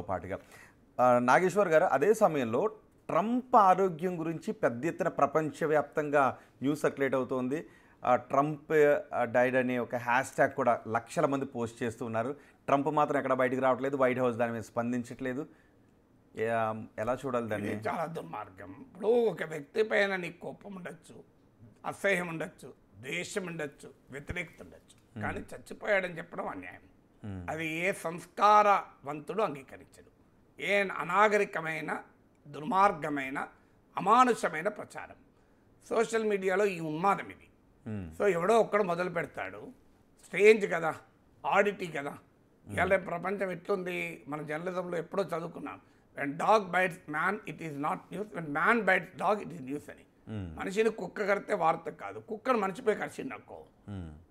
పాటుగా నాగేశ్వర్ గారు అదే సమయంలో ట్రంప్ ఆరోగ్యం గురించి పెద్ద ఎత్తున ప్రపంచవ్యాప్తంగా న్యూస్ సర్క్యులేట్ అవుతోంది. ట్రంప్ డైడ్ అనే ఒక హ్యాష్ ట్యాగ్ కూడా లక్షల మంది పోస్ట్ చేస్తూ ఉన్నారు. ట్రంప్ మాత్రం ఎక్కడ బయటికి రావట్లేదు, వైట్ హౌస్ దాని మీద స్పందించట్లేదు. ఎలా చూడాలి దాన్ని? చాలా దుర్మార్గం. ఇప్పుడు ఒక వ్యక్తి పైన నీకు కోపం ఉండొచ్చు, అసహ్యం ఉండొచ్చు, ద్వేషం ఉండొచ్చు, వ్యతిరేకత ఉండొచ్చు, కానీ చచ్చిపోయాడని చెప్పడం అన్యాయం. అది ఏ సంస్కారవంతుడు అంగీకరించడు. ఏ అనాగరికమైన, దుర్మార్గమైన, అమానుషమైన ప్రచారం. సోషల్ మీడియాలో ఈ ఉన్మాదం ఇది. సో ఎవడో ఒక్కడు మొదలు పెడతాడు. స్ట్రేంజ్ కదా, ఆడిటీ కదా. ఇవాళ ప్రపంచం ఎట్లుంది, మన జర్నలిజంలో ఎప్పుడో చదువుకున్నాం, when dog bites man it is not news, when man bites dog it is news అని. మనిషిని కుక్క కడితే వార్త కాదు, కుక్కను మనిషిపై కరిచింది అనుకో,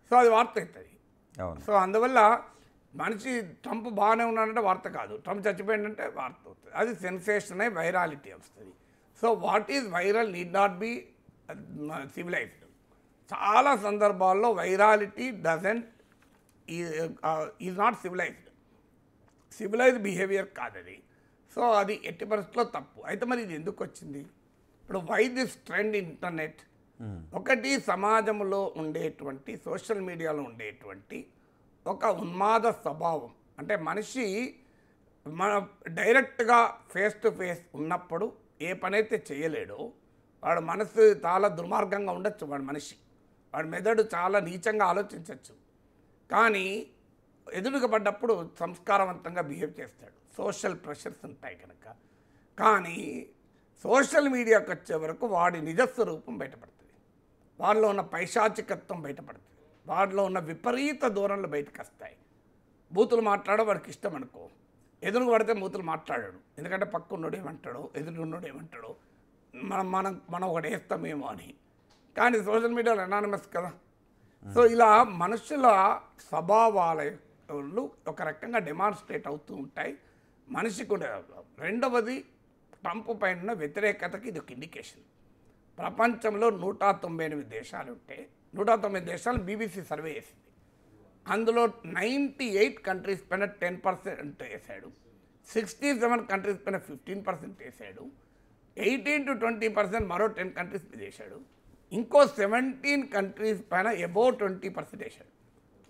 సో అది వార్త అవుతుంది. సో అందువల్ల మనిషి ట్రంప్ బాగానే ఉన్నాడంటే వార్త కాదు, ట్రంప్ చచ్చిపోయిందంటే వార్త అవుతుంది. అది సెన్సేషన్ అయి వైరాలిటీ వస్తుంది. So what is viral need not be civilized. చాలా సందర్భాల్లో virality doesn't is not civilized. Civilized behaviour కాదు అది. సో అది ఎట్టి పరిస్థితుల్లో తప్పు. అయితే మరి ఇది ఎందుకు వచ్చింది? ఇప్పుడు వై దిస్ ట్రెండ్ ఇంటర్నెట్? ఒకటి, సమాజంలో ఉండేటువంటి సోషల్ మీడియాలో ఉండేటువంటి ఒక ఉన్మాద స్వభావం. అంటే మనిషి మన డైరెక్ట్గా ఫేస్ టు ఫేస్ ఉన్నప్పుడు ఏ పనైతే చేయలేడో, వాడు మనసు చాలా దుర్మార్గంగా ఉండొచ్చు, వాడి మెదడు చాలా నీచంగా ఆలోచించవచ్చు, కానీ ఎదురుగా పడ్డప్పుడు సంస్కారవంతంగా బిహేవ్ చేస్తాడు. సోషల్ ప్రెషర్స్ ఉంటాయి కనుక. కానీ సోషల్ మీడియాకి వచ్చే వరకు వాడి నిజస్వరూపం బయటపడుతుంది, వాడిలో ఉన్న పైశాచికత్వం బయటపడుతుంది, వాడిలో ఉన్న విపరీత ధోరణులు బయటకు వస్తాయి. బూతులు మాట్లాడడం వాడికి ఇష్టం అనుకో, ఎదురుగా పడితే బూతులు మాట్లాడాడు, ఎందుకంటే పక్కన్నోడు ఏమంటాడో, ఎదురున్నోడు ఏమంటాడో, మనం ఒకటి వేస్తామేమో అని. కానీ సోషల్ మీడియాలో అనానిమస్ కదా. సో ఇలా మనుషుల స్వభావాలు ఒక రకంగా డెమాన్స్ట్రేట్ అవుతూ ఉంటాయి మనిషికి. రెండవది, ట్రంప్ పైన వ్యతిరేకతకి ఇది ఒక ఇండికేషన్. ప్రపంచంలో 198 దేశాలు ఉంటే 190 దేశాలు BBC సర్వే చేసింది. అందులో 98 కంట్రీస్ పైన 10% వేసాడు, 67 కంట్రీస్ పైన 15% వేసాడు, 18 to 20% మరో 10 కంట్రీస్ మీద వేసాడు, ఇంకో 17 కంట్రీస్ పైన అబౌవ్ 20% వేసాడు.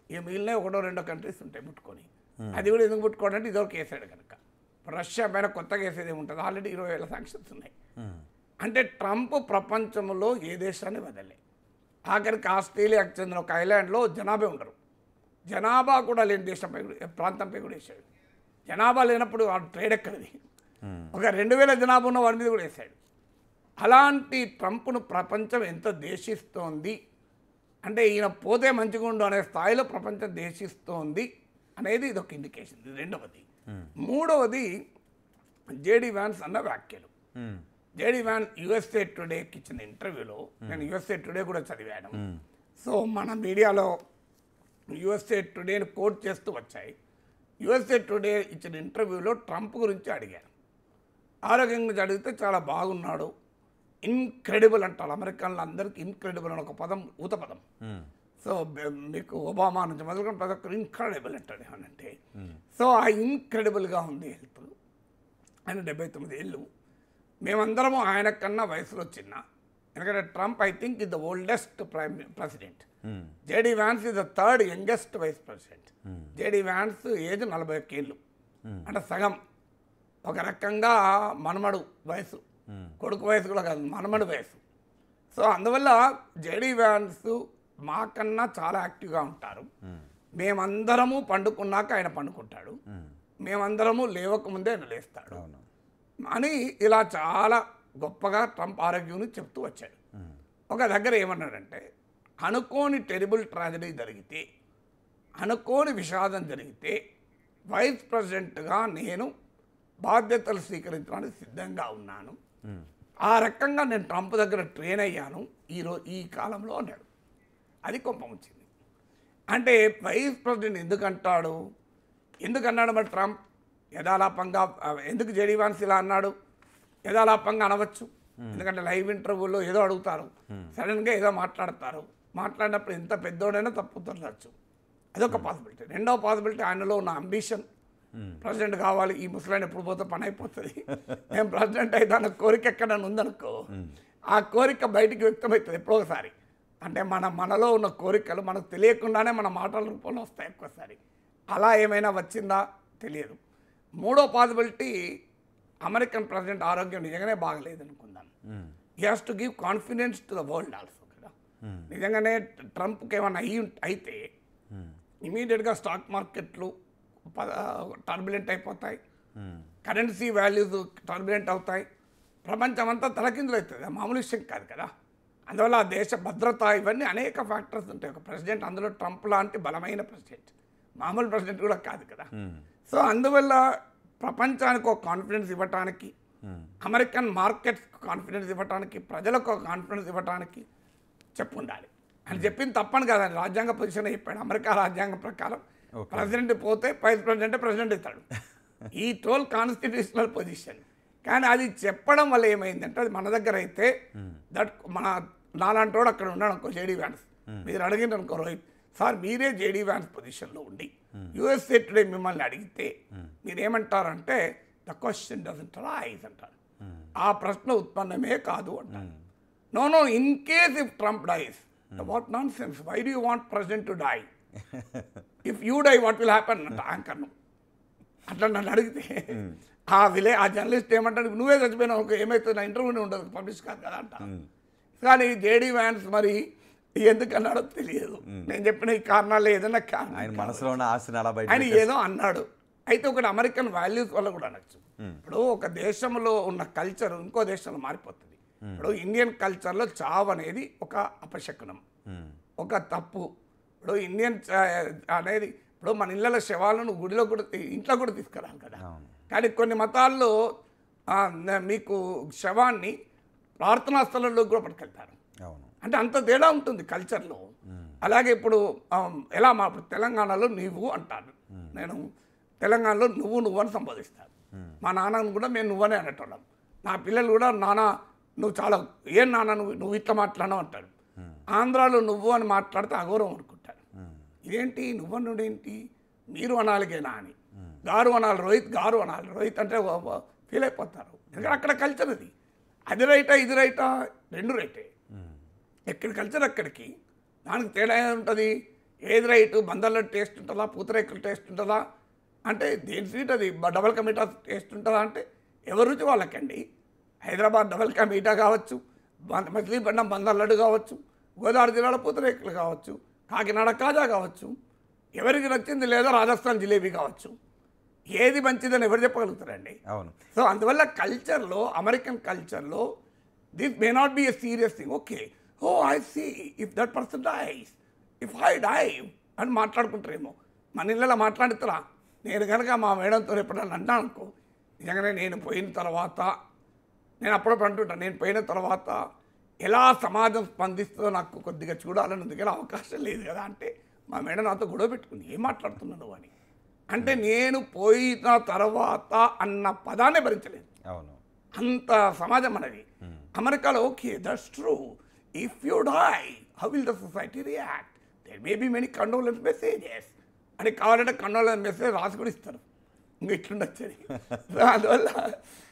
ఇక మిగిలిన 1-2 కంట్రీస్ ఉంటాయి ముట్టుకొని. అది కూడా ఎందుకు ముట్టుకోవడం అంటే ఇదొక వేసాడు కనుక. రష్యా పైన కొత్తగా వేసేది ఏముంటుంది, ఆల్రెడీ 20,000 శాంక్షన్స్ ఉన్నాయి. అంటే ట్రంప్ ప్రపంచంలో ఏ దేశాన్ని వదలే. ఆఖరికి ఆస్ట్రేలియాకి చెందిన ఒక ఐలాండ్లో జనాభా ఉండరు, జనాభా కూడా లేని దేశంపై ప్రాంతంపై కూడా వేసాడు. జనాభా లేనప్పుడు వాడు ట్రేడ్ ఎక్కడిది? ఒక 2,000 జనాభా ఉన్న వాడి మీద కూడా వేసాడు. అలాంటి ట్రంప్ను ప్రపంచం ఎంత దేశిస్తోంది అంటే, ఈయన పోతే మంచిగా ఉండు అనే స్థాయిలో ప్రపంచం దేశిస్తోంది అనేది ఇది ఒక ఇండికేషన్. ఇది రెండవది. మూడవది, జేడీ వ్యాన్స్ అన్న వ్యాఖ్యలు. జేడీ వ్యాన్ USA టుడేకి ఇచ్చిన ఇంటర్వ్యూలో, నేను USA టుడే కూడా చదివాను. సో మన మీడియాలో USA టుడేని కోట్ చేస్తూ వచ్చాయి. USA టుడే ఇచ్చిన ఇంటర్వ్యూలో ట్రంప్ గురించి అడిగారు. ఆరోగ్యం గురించి అడిగితే చాలా బాగున్నాడు, ఇన్క్రెడిబుల్ అంటారు అమెరికన్లు అందరికీ. ఇన్క్రెడిబుల్ అని ఒక పదం, ఊత పదం. సో మీకు ఒబామా నుంచి మొదలుకొని ప్రతి ఒక్కరు ఇన్క్రెడిబుల్ అంటాడు ఏమనంటే. సో ఆ ఇన్క్రెడిబుల్గా ఉంది హెల్త్. ఆయన 79 ఏళ్ళు. మేమందరము ఆయన కన్నా వయసులో చిన్న, ఎందుకంటే Trump I think is the oldest president. JD Vance is the 3rd youngest vice president. JD Vance age 41 ఏళ్ళు, అంటే సగం. ఒక రకంగా మనమడు వయసు, కొడుకు వయసు కూడా కాదు, మనమడు వయసు. సో అందువల్ల జేడీ వ్యాన్స్ మాకన్నా చాలా యాక్టివ్గా ఉంటారు. మేమందరము పండుకున్నాక ఆయన పండుకుంటాడు, మేమందరము లేవకముందే ఆయన లేస్తాడు అని ఇలా చాలా గొప్పగా ట్రంప్ ఆరోగ్యం చెప్తూ వచ్చాడు. ఒక దగ్గర ఏమన్నాడంటే, అనుకోని టెరిబుల్ ట్రాజడీ జరిగితే, అనుకోని విషాదం జరిగితే వైస్ ప్రెసిడెంట్గా నేను బాధ్యతలు స్వీకరించడానికి సిద్ధంగా ఉన్నాను. ఆ రకంగా నేను ట్రంప్ దగ్గర ట్రైన్ అయ్యాను ఈ కాలంలో అన్నాడు. అది కోపం వచ్చింది. అంటే వైస్ ప్రెసిడెంట్ ఎందుకన్నాడు మరి ట్రంప్? యథాలాపంగా ఎందుకు జేడీ వ్యాన్స్ ఇలా అన్నాడు? యథాలాపంగా అనవచ్చు, ఎందుకంటే లైవ్ ఇంటర్వ్యూలో ఏదో అడుగుతారు, సడన్గా ఏదో మాట్లాడినప్పుడు ఎంత పెద్దోడైనా తప్పు తొలగచ్చు. అదొక పాసిబిలిటీ. రెండవ పాసిబిలిటీ, ఆయనలో ఉన్న అంబిషన్, ప్రెసిడెంట్ కావాలి, ఈ ముసలాయన ఎప్పుడు పోతే పని అయిపోతుంది, నేను ప్రెసిడెంట్ అయితే అన్న కోరిక ఎక్కడైనా ఉందనుకో, ఆ కోరిక బయటికి వ్యక్తమవుతుంది ఎప్పుడో ఒకసారి. అంటే మనలో ఉన్న కోరికలు మనకు తెలియకుండానే మన మాటల రూపంలో వస్తాయి ఎక్కువసారి. అలా ఏమైనా వచ్చిందా తెలియదు. మూడో పాసిబిలిటీ, అమెరికన్ ప్రెసిడెంట్ ఆరోగ్యం నిజంగానే బాగలేదు అనుకుందాం. He has to give confidence to the world also కదా. నిజంగానే ట్రంప్కి ఏమైనా అయితే ఇమీడియట్గా స్టాక్ మార్కెట్లు టర్బులెంట్ అయిపోతాయి, కరెన్సీ వాల్యూస్ టర్బులెంట్ అవుతాయి, ప్రపంచం అంతా తలకిందులు అవుతుంది. మామూలు విషయం కాదు కదా. అందువల్ల ఆ దేశ భద్రత, ఇవన్నీ అనేక ఫ్యాక్టర్స్ ఉంటాయి. ఒక ప్రెసిడెంట్, అందులో ట్రంప్ లాంటి బలమైన ప్రెసిడెంట్, మామూలు ప్రెసిడెంట్ కూడా కాదు కదా. సో అందువల్ల ప్రపంచానికి ఒక కాన్ఫిడెన్స్ ఇవ్వటానికి, అమెరికన్ మార్కెట్స్ కాన్ఫిడెన్స్ ఇవ్వటానికి, ప్రజలకు ఒక కాన్ఫిడెన్స్ ఇవ్వటానికి చెప్పు ఉండాలి అని చెప్పింది తప్పని కాదండి. రాజ్యాంగ పొజిషన్ చెప్పాడు. అమెరికా రాజ్యాంగం ప్రకారం ప్రెసిడెంట్ పోతే వైస్ ప్రెసిడెంట్ అవుతాడు. ఈ టోల్ కాన్స్టిట్యూషనల్ పొజిషన్. కానీ అది చెప్పడం వల్ల ఏమైందంటే, అది మన దగ్గర అయితే మన నాలాంటి వాడు అక్కడ ఉన్నాడు అనుకో, జేడీ వ్యాన్స్, మీరు అడిగిన అనుకో రోహిత్ సార్, మీరే జేడీ వ్యాన్స్ పొజిషన్లో ఉండి యూఎస్ఏ టుడే మిమ్మల్ని అడిగితే మీరేమంటారంటే, ద క్వశ్చన్ డజంట్ రైజ్ అంటారు, ఆ ప్రశ్న ఉత్పన్నమే కాదు అంటారు. No, in case if Trump dies, what nonsense, why do you want president to die, if you die what will happen అంట యాంకర్ను. అట్లా నన్ను అడిగితే ఆ జర్నలిస్ట్ ఏమంటాడు, నువ్వే చచ్చిపోయినా ఒక ఏమవుతుంది, నా ఇంటర్వ్యూనే ఉండదు, పబ్లిష్ కాదు కదా అంట. కానీ జేడీ వ్యాన్స్ మరి ఎందుకన్నాడో తెలియదు. నేను చెప్పిన ఈ కారణాలు ఏదైనా ఆయన ఏదో అన్నాడు. అయితే ఒకటి అమెరికన్ వాల్యూస్ వల్ల కూడా అనొచ్చు. ఇప్పుడు ఒక దేశంలో ఉన్న కల్చర్ ఇంకో దేశంలో మారిపోతుంది. ఇప్పుడు ఇండియన్ కల్చర్లో చావు అనేది ఒక అపశకునం, ఒక తప్పు. ఇప్పుడు ఇండియన్ అనేది, ఇప్పుడు మన ఇళ్ళ శవాలను గుడిలో కూడా, ఇంట్లో కూడా తీసుకురాలి కదా. కానీ కొన్ని మతాల్లో మీకు శవాన్ని ప్రార్థనా స్థలంలో కూడా పట్టుకెళ్తారు. అంటే అంత తేడా ఉంటుంది కల్చర్లో. అలాగే ఇప్పుడు ఎలా ఇప్పుడు తెలంగాణలో నీవు అంటారు, నేను తెలంగాణలో నువ్వు అని సంబోధిస్తాను. మా నాన్నను కూడా మేము నువ్వనే అనేటోళ్ళం. నా పిల్లలు కూడా నాన్న నువ్వు చాలా, ఏం నాన్న నువ్వు ఇట్లా మాట్లాడవు అంటారు. ఆంధ్రాలో నువ్వు అని మాట్లాడితే అగౌరవం అనుకుంటారు. ఇదేంటి నువ్వన్నుడేంటి, మీరు అనాలిగేనా అని. గారు అనాలి, రోహిత్ గారు అనాలి, రోహిత్ అంటే ఫీల్ అయిపోతారు. ఎందుకంటే అక్కడ కల్చర్ అది రైటా ఇది రైటా, రెండు రైటే. ఎక్కడి కల్చర్ అక్కడికి, దానికి తేడా ఉంటుంది. ఏది రైటు, బందర్లో టేస్ట్ ఉంటుందా, పూతరేకులు టేస్ట్ ఉంటుందా అంటే, దేని స్వీట్ అది డబల్ కా మీఠా టేస్ట్ ఉంటుందా అంటే ఎవరి రుచి వాళ్ళకండి. హైదరాబాద్ డబల్ కా మీఠా కావచ్చు, మచిలీపట్నం బందర్ లడ్డు కావచ్చు, గోదావరి జిల్లాలో పూతరేకులు కావచ్చు, కాకినాడ కాజా కావచ్చు, ఎవరికి నచ్చింది లేదా రాజస్థాన్ జిలేబీ కావచ్చు. ఏది మంచిదని ఎవరు చెప్పగలుగుతారండి? అవును. సో అందువల్ల కల్చర్లో, అమెరికన్ కల్చర్లో this may not be a serious thing. Okay, oh I see if that person dies, if I die అని మాట్లాడుకుంటారేమో. మన ఇళ్ళలో మాట్లాడుతారా? నేను కనుక మా మేడంతో ఎప్పుడన్నా అన్నా అనుకో, నిజంగానే నేను పోయిన తర్వాత, నేను అప్పుడప్పుడు అంటుంటాను, నేను పోయిన తర్వాత ఎలా సమాజం స్పందిస్తుందో నాకు కొద్దిగా చూడాలని ఉంది కదా, అవకాశం లేదు కదా అంటే, మా మేడం నాతో గొడవ పెట్టుకుంది, ఏం మాట్లాడుతున్నావు అని. అంటే నేను పోయిన తర్వాత అన్న పదాన్ని భరించలేదు. అవును, అంత సమాజం అనేది. అమెరికాలో okay, that's true, if you die how will the society react, there may be many condolence messages అని, కావాలంటే కండోలెన్స్ మెసేజ్ రాసి కూడా ఇస్తారు, ఇంకా ఇట్లుండొచ్చు. అందువల్ల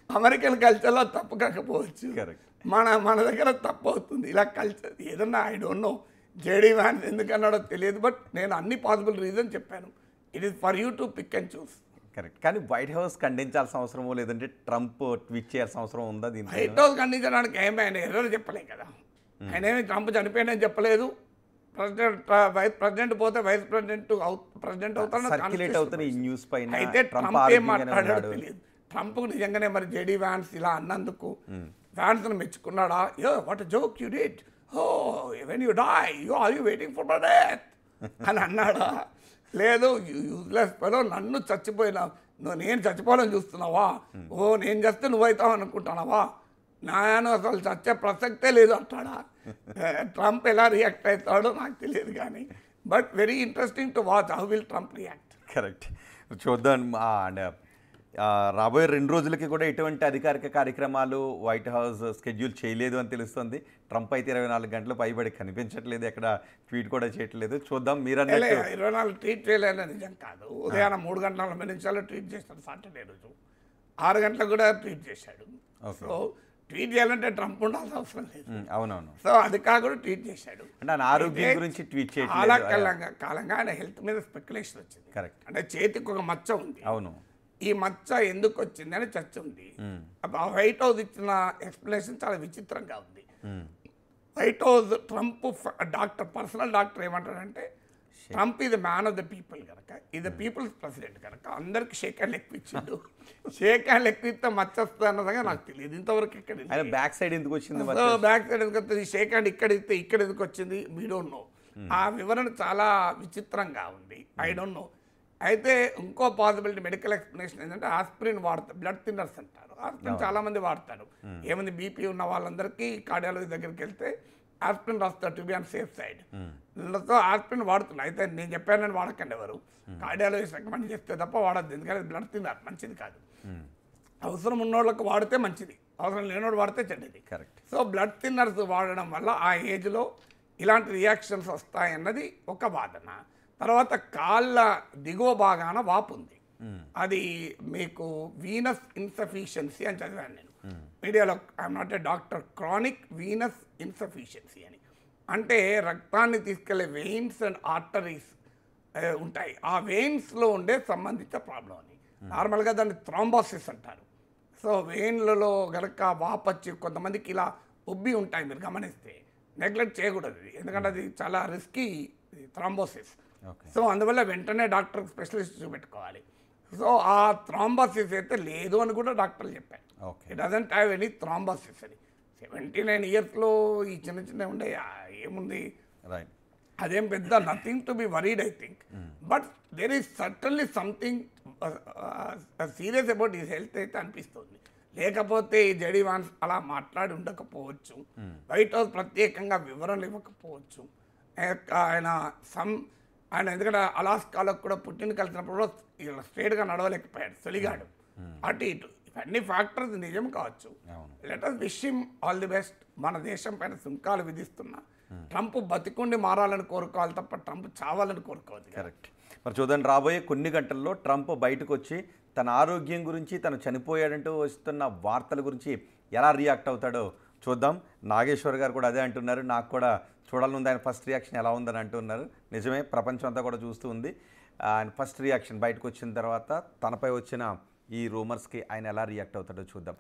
అమెరికన్ కల్చర్లో తప్పు కాకపోవచ్చు, మన దగ్గర తప్పు అవుతుంది ఇలా కల్చర్. ఏదన్నా I don't know JD Vance ఎందుకన్నాడో తెలియదు, బట్ నేను అన్ని పాసిబుల్ రీజన్ చెప్పాను. It is for you to pick and choose. Correct. కానీ వైట్ హౌస్ ఖండించాల్సిన అవసరమో, లేదంటే ట్రంప్ ట్వీట్ చేయాల్సిన అవసరం ఉందా? దీనికి వైట్ హౌస్ ఖండించడానికి ఏమి ఆయన ఎర్రలు చెప్పలేదు కదా. ఆయన ఏమి ట్రంప్ చనిపోయినని చెప్పలేదు. వైస్ ప్రెసిడెంట్ పోతే వైస్ ప్రెసిడెంట్ అవుతాడు. అయితే ట్రంప్ ఏం మాట్లాడాడో తెలియదు. ట్రంప్ నిజంగానే మరి జేడీ వ్యాన్స్ ఇలా అన్నందుకు ఫ్యాన్స్ను మెచ్చుకున్నాడా? What joke you did, oh when you die are you waiting for my death అని అన్నాడా? లేదు, యూజ్లెస్ ఫెలో, నన్ను చచ్చిపోయినా నేను చచ్చిపోవాలని చూస్తున్నావా, ఓ నేను చస్తే నువ్వవుతావు అనుకుంటున్నావా, నేను అసలు చచ్చే ప్రసక్తే లేదు అంటాడా? ట్రంప్ ఎలా రియాక్ట్ అవుతాడో నాకు తెలియదు, కానీ but very interesting to watch how will Trump react. Correct, చూద్దాం. అండ్ రాబోయే 2 రోజులకి కూడా ఎటువంటి అధికారిక కార్యక్రమాలు వైట్ హౌస్ షెడ్యూల్ చేయలేదు అని తెలుస్తుంది. ట్రంప్ అయితే 24 గంటలు పైబడి కనిపించట్లేదు, ఎక్కడ ట్వీట్ కూడా చేయట్లేదు. చూద్దాం మీరన్నట్టు 24 ట్వీట్ చేయలేదని నిజం కాదు. ఉదయాన్నే 3 గంటల 40 నిమిషాలు ట్వీట్ చేస్తాడు సాటర్డే రోజు, 6 గంటలకు కూడా ట్వీట్ చేశాడు. సో ట్వీట్ చేయాలంటే ట్రంప్ ఉండాల్సిన అవసరం లేదు. అవునవును. సో అది కాకుండా ట్వీట్ చేశాడు. అంటే ఆయన ఆరోగ్యం గురించి ట్వీట్ చాలా చేయట్లేదు. కాలంగా ఆయన హెల్త్ మీద స్పెక్యులేషన్ వచ్చింది. కరెక్ట్. అంటే చేతికి ఒక మచ్చ ఉంది. అవును. ఈ మచ్చ ఎందుకు వచ్చింది అని చర్చ ఉంది. ఆ వైట్ హౌస్ ఇచ్చిన ఎక్స్ప్లెనేషన్ చాలా విచిత్రంగా ఉంది. White house Trump personal doctor ఏమంటాడంటే, ట్రంప్ ఇది మ్యాన్ ఆఫ్ ద పీపుల్ కనుక, ఇది పీపుల్స్ ప్రెసిడెంట్ కనుక అందరికి షేక్ హ్యాండ్ ఎక్కువ ఇచ్చిండు. షేక్ హ్యాండ్ ఎక్కువ ఇస్తే మచ్చ వస్తుంది అన్నదిగా నాకు తెలియదు ఇంతవరకు. ఇక్కడ బ్యాక్ సైడ్ ఎందుకు వచ్చింది? బ్యాక్ సైడ్ ఎందుకు వస్తుంది, షేక్ హ్యాండ్ ఇక్కడ ఇస్తే ఇక్కడ ఎందుకు వచ్చింది, వీ డోంట్ నో. ఆ వివరణ చాలా విచిత్రంగా ఉంది. I don't no. అయితే ఇంకో పాసిబిలిటీ మెడికల్ ఎక్స్ప్లెనేషన్ ఏంటంటే ఆస్పిరిన్ వాడతారు, బ్లడ్ థిన్నర్స్ అంటారు. ఆస్పిరిన్ చాలా మంది వాడతారు. ఏమంది బీపీ ఉన్న వాళ్ళందరికీ కార్డియాలజీ దగ్గరికి వెళ్తే ఆస్పిరిన్ రాస్తారు to be on safe side. So aspirin వాడుతున్నారు. అయితే నేను చెప్పానని వాడకండి ఎవరు, కార్డియాలజిస్ట్ రికమెండ్ చేస్తే తప్ప వాడద్దు. ఎందుకంటే బ్లడ్ థిన్నర్ మంచిది కాదు. అవసరం ఉన్నోళ్ళకి వాడితే మంచిది, అవసరం లేనోడు వాడితే చెడ్డది. కరెక్ట్. సో బ్లడ్ థిన్నర్స్ వాడడం వల్ల ఆ ఏజ్లో ఇలాంటి రియాక్షన్స్ వస్తాయన్నది ఒక వాదన. తర్వాత కాళ్ళ దిగువ భాగాన వాపు ఉంది, అది మీకు వీనస్ ఇన్సఫిషియన్సీ అని చదివాను నేను మీడియాలో. I'm not a doctor. Chronic venous insufficiency అని అంటే రక్తాన్ని తీసుకెళ్లే వెయిన్స్ అండ్ ఆర్టరీస్ ఉంటాయి, ఆ వెయిన్స్లో ఉండే సంబంధిత ప్రాబ్లం అని. నార్మల్గా దాన్ని థ్రాంబోసిస్ అంటారు. సో వెయిన్లలో గనక వాపచ్చి కొంతమందికి ఇలా ఉబ్బి ఉంటాయి, మీరు గమనిస్తే నెగ్లెక్ట్ చేయకూడదు, ఎందుకంటే అది చాలా రిస్కీ థ్రాంబోసిస్. సో అందువల్ల వెంటనే డాక్టర్ స్పెషలిస్ట్ చూపెట్టుకోవాలి. సో ఆ థ్రాంబోసిస్ అయితే లేదు అని కూడా డాక్టర్లు చెప్పారు. It doesn't have any thrombosis అని. 79 ఇయర్స్లో ఈ చిన్న చిన్న ఉండే ఏముంది, అదేం పెద్ద nothing to be worried I think. But there is certainly something serious about ఈ హెల్త్ అయితే అనిపిస్తుంది. లేకపోతే ఈ జెడీ వాన్స్ అలా మాట్లాడి ఉండకపోవచ్చు, వైట్ హౌస్ ప్రత్యేకంగా వివరణలు ఇవ్వకపోవచ్చు. ఆయన ఎందుకంటే అలాస్కాలో కూడా పుట్టిన కలిసినప్పుడు కూడా ఇలా స్ట్రేట్గా నడవలేకపోయాడు, తొలిగాడు అటు ఇటు. ఇవన్నీ ఫ్యాక్టర్స్ నిజం కావచ్చు. Let us wish him all the best. మన దేశం పైన సుంకాలు విధిస్తున్నా ట్రంప్ బతికుండి మారాలని కోరుకోవాలి తప్ప ట్రంప్ చావాలని కోరుకోవద్దు. కరెక్ట్. మరి చూడండి, రాబోయే కొన్ని గంటల్లో ట్రంప్ బయటకు వచ్చి తన ఆరోగ్యం గురించి, తను చనిపోయాడంటూ వస్తున్న వార్తల గురించి ఎలా రియాక్ట్ అవుతాడో చూద్దాం. నాగేశ్వర్ గారు కూడా అదే అంటున్నారు, నాకు కూడా చూడాలనుంది ఆయన ఫస్ట్ రియాక్షన్ ఎలా ఉందని అంటున్నారు. నిజమే, ప్రపంచం అంతా కూడా చూస్తూ ఉంది. ఆయన ఫస్ట్ రియాక్షన్ బయటకు వచ్చిన తర్వాత తనపై వచ్చిన ఈ రూమర్స్కి ఆయన ఎలా రియాక్ట్ అవుతాడో చూద్దాం.